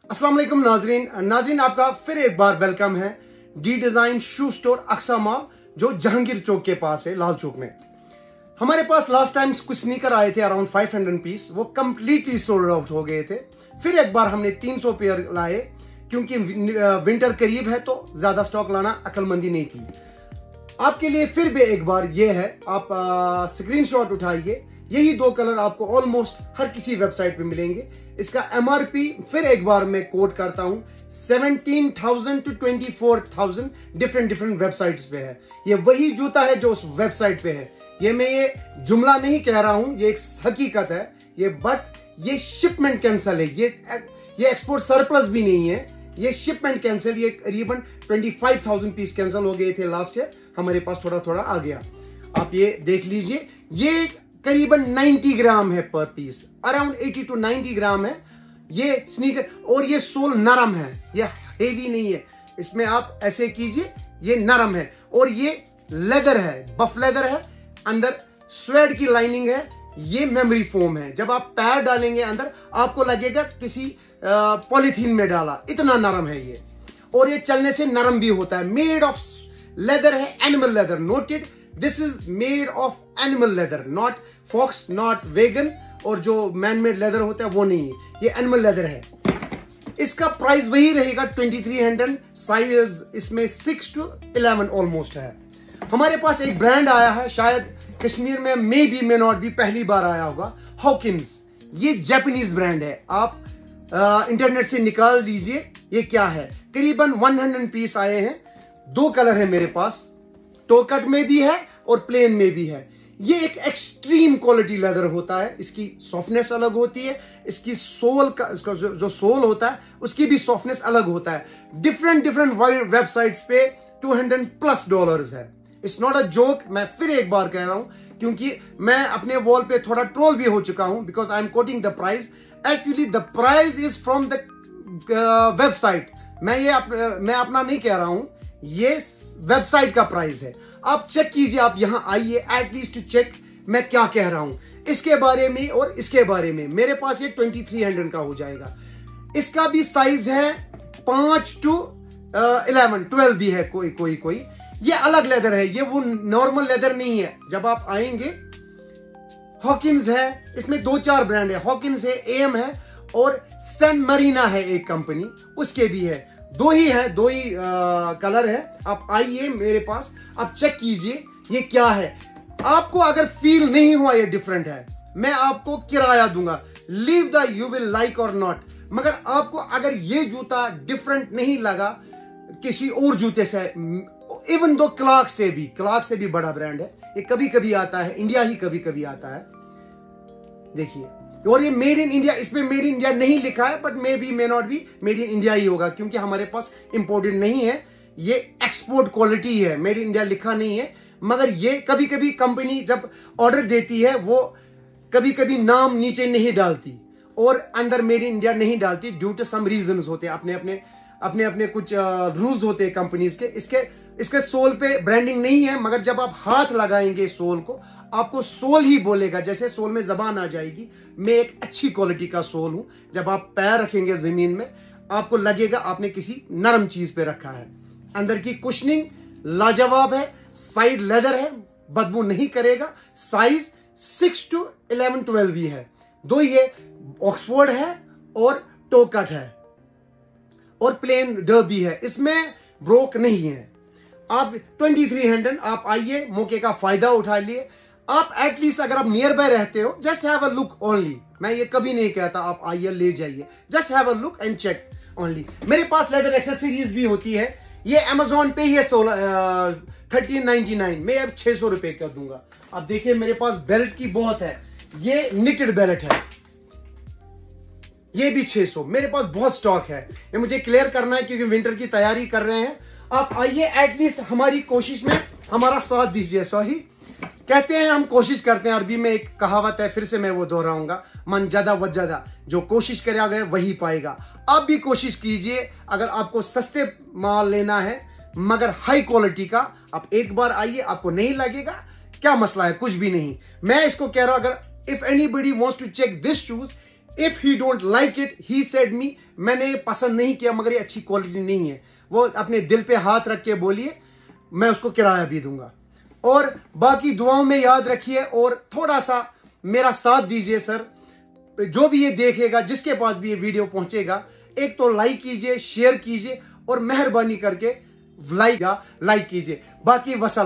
अस्सलाम वालेकुम नाजरीन आपका फिर एक बार वेलकम है the design shoe store Aksa mall जो जहांगीर चौक के पास है, लाल चौक में। हमारे पास लास्ट टाइम कुछ स्नीकर आए थे अराउंड 500 पीस, वो कंप्लीटली सोल्ड आउट हो गए थे। फिर एक बार हमने 300 पेयर लाए क्योंकि विंटर करीब है तो ज्यादा स्टॉक लाना अक्लमंदी नहीं थी। आपके लिए फिर भी एक बार ये है, आप स्क्रीनशॉट उठाइए। यही दो कलर आपको ऑलमोस्ट हर किसी वेबसाइट पे मिलेंगे। इसका एमआरपी फिर एक बार मैं कोट करता हूं, 17,000 to 24,000 डिफरेंट वेबसाइट्स पे है। ये वही जूता है जो उस वेबसाइट पे है। ये मैं ये जुमला नहीं कह रहा हूं, ये एक हकीकत है ये, बट ये शिपमेंट कैंसिल है, ये एक्सपोर्ट सरप्लस भी नहीं है, ये शिपमेंट कैंसिल। ये करीबन 25,000 पीस कैंसिल हो गए थे लास्ट ईयर, हमारे पास थोड़ा थोड़ा आ गया। आप ये देख लीजिए, ये करीबन 90 ग्राम है पर पीस, अराउंड 80 to 90 ग्राम है ये स्नीकर। और ये सोल नरम है, ये हेवी नहीं है। इसमें आप ऐसे कीजिए, ये नरम है और ये लेदर है, बफ लेदर है, अंदर स्वेड की लाइनिंग है। ये मेमोरी फोम है, जब आप पैर डालेंगे अंदर आपको लगेगा किसी पॉलीथीन में डाला, इतना नरम है ये। और ये चलने से नरम भी होता है। मेड ऑफ लेदर है, animal leather, noted, this is made of animal leather, not faux, not vegan, और जो मैन मेड लेदर होता है वो नहीं है, ये एनिमल लेदर है। इसका प्राइस वही रहेगा 2300, साइज इसमें 6 to 11 ऑलमोस्ट है। हमारे पास एक ब्रांड आया है, शायद कश्मीर में मे नॉट भी पहली बार आया होगा, हॉकिंस। ये जापानीज ब्रांड है, आप इंटरनेट से निकाल लीजिए ये क्या है। करीबन 100 पीस आए हैं, दो कलर है मेरे पास, टोकट में भी है और प्लेन में भी है। ये एक एक्सट्रीम क्वालिटी लेदर होता है, इसकी सॉफ्टनेस अलग होती है, इसकी सोल का, इसका जो सोल होता है उसकी भी सॉफ्टनेस अलग होता है। डिफरेंट वेबसाइट्स पे $200+ है। इट्स नॉट अ जोक, मैं फिर एक बार कह रहा हूं क्योंकि मैं अपने वॉल पे थोड़ा ट्रोल भी हो चुका हूं, because I am quoting the price. Actually the price is from the website. मैं अपना नहीं कह रहा हूं, ये वेबसाइट का प्राइस है। आप चेक कीजिए, आप यहां आइए एटलीस्ट टू चेक मैं क्या कह रहा हूं इसके बारे में और इसके बारे में। मेरे पास ये 2300 का हो जाएगा। इसका भी साइज है 5 to 11, 12 भी है कोई। ये अलग लेदर है, ये वो नॉर्मल लेदर नहीं है। जब आप आएंगे, हॉकिंस है, इसमें 2-4 ब्रांड है, हॉकिंस है, एम है और सैन मरीना है एक कंपनी, उसके भी है। दो ही कलर है। आप आइए मेरे पास, आप चेक कीजिए ये क्या है। आपको अगर फील नहीं हुआ ये डिफरेंट है, मैं आपको किराया दूंगा, leave the you will like और नॉट। मगर आपको अगर ये जूता डिफरेंट नहीं लगा किसी और जूते से, इवन दो क्लार्क से भी बड़ा ब्रांड है, ये कभी कभी आता है, इंडिया ही कभी कभी आता है, देखिए। और ये मेड इन इंडिया, इसमें मेड इन इंडिया नहीं लिखा है, but may not be made in India ही होगा क्योंकि हमारे पास इंपोर्टेड नहीं है, ये एक्सपोर्ट क्वालिटी है, मेड इन इंडिया लिखा नहीं है। मगर ये कभी कभी कंपनी जब ऑर्डर देती है वो कभी कभी नाम नीचे नहीं डालती और अंदर मेड इन इंडिया नहीं डालती, ड्यू टू सम रीजंस होते हैं, अपने कुछ रूल्स होते हैं कंपनीज के। इसके सोल पे ब्रांडिंग नहीं है, मगर जब आप हाथ लगाएंगे सोल को, आपको सोल ही बोलेगा, जैसे सोल में जबान आ जाएगी, मैं एक अच्छी क्वालिटी का सोल हूं। जब आप पैर रखेंगे जमीन में, आपको लगेगा आपने किसी नरम चीज पे रखा है। अंदर की कुशनिंग लाजवाब है, साइड लेदर है, बदबू नहीं करेगा। साइज 6 to 11, 12 भी है, दो ही है, ऑक्सफोर्ड है और टोकट है और प्लेन डर्बी है, इसमें ब्रोक नहीं है। आप 2300, आप आइए, मौके का फायदा उठा लिए। आप एटलीस्ट अगर आप नियर बाय रहते हो, just have a look only. मैं ये कभी नहीं कहता आप आइए ले जाइए, just have a look and check only. मेरे पास लेदर एक्सेसरीज भी होती है, ये अमेजोन पे ही है 1399, मैं अब 600 रुपए कर दूंगा। आप देखिए मेरे पास बेल्ट की बहुत है, ये निटेड बेल्ट है, ये भी 600। मेरे पास बहुत स्टॉक है, ये मुझे क्लियर करना है क्योंकि विंटर की तैयारी कर रहे हैं। आप आइए, एटलीस्ट हमारी कोशिश में हमारा साथ दीजिए। सॉरी, कहते हैं हम कोशिश करते हैं, अरबी में एक कहावत है, फिर से मैं वो दोहराऊंगा, मन ज्यादा वज्जादा, जो कोशिश करेगा वही पाएगा। आप भी कोशिश कीजिए, अगर आपको सस्ते माल लेना है मगर हाई क्वालिटी का, आप एक बार आइए, आपको नहीं लगेगा क्या मसला है, कुछ भी नहीं। मैं इसको कह रहा हूं, अगर if anybody wants to check this shoes, if he don't like it he said me, मैंने पसंद नहीं किया मगर ये अच्छी क्वालिटी नहीं है, वो अपने दिल पे हाथ रख के बोलिए, मैं उसको किराया भी दूंगा। और बाकी दुआओं में याद रखिए और थोड़ा सा मेरा साथ दीजिए सर। जो भी ये देखेगा, जिसके पास भी ये वीडियो पहुंचेगा, एक तो लाइक कीजिए, शेयर कीजिए और मेहरबानी करके लाइक कीजिए। बाकी वसल।